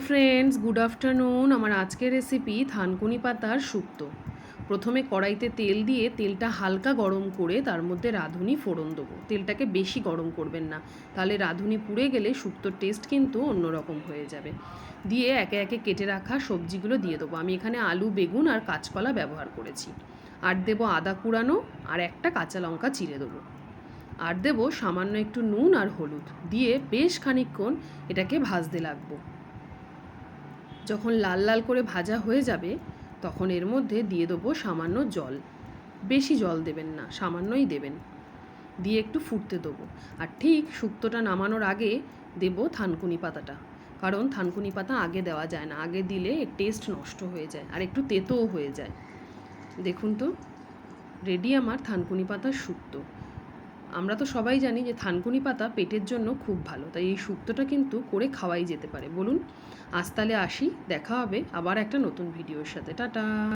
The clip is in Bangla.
Friends, good afternoon. আমার আজকের রেসিপি থানকুনি পাতার শুক্তো। প্রথমে কড়াইতে তেল দিয়ে তেলটা হালকা গরম করে তার মধ্যে রাঁধুনি ফোড়ন দেবো। তেলটাকে বেশি গরম করবেন না, তাহলে রাঁধুনি পুড়ে গেলে শুক্তোর টেস্ট কিন্তু অন্যরকম হয়ে যাবে। দিয়ে একে একে কেটে রাখা সবজিগুলো দিয়ে দেবো। আমি এখানে আলু, বেগুন আর কাঁচকলা ব্যবহার করেছি। আর দেবো আদা কুড়ানো আর একটা কাঁচা লঙ্কা চিড়ে দেবো। আর দেবো সামান্য একটু নুন আর হলুদ দিয়ে বেশ খানিকক্ষণ এটাকে ভাজতে লাগবো। যখন লাল লাল করে ভাজা হয়ে যাবে তখন এর মধ্যে দিয়ে দেবো সামান্য জল। বেশি জল দেবেন না, সামান্যই দেবেন। দিয়ে একটু ফুটতে দেবো। আর ঠিক শুক্তোটা নামানোর আগে দেবো থানকুনি পাতাটা, কারণ থানকুনি পাতা আগে দেওয়া যায় না, আগে দিলে এর টেস্ট নষ্ট হয়ে যায় আর একটু তেতোও হয়ে যায়। দেখুন তো, রেডি আমার থানকুনি পাতার শুক্তো। আমরা তো সবাই জানি যে থানকুনি পাতা পেটের জন্য খুব ভালো, তাই এই শুক্তোটা কিন্তু করে খাওয়াই যেতে পারে। বলুন, আজ তাহলে আসি, দেখা হবে আবার একটা নতুন ভিডিওর সাথে। টাটা।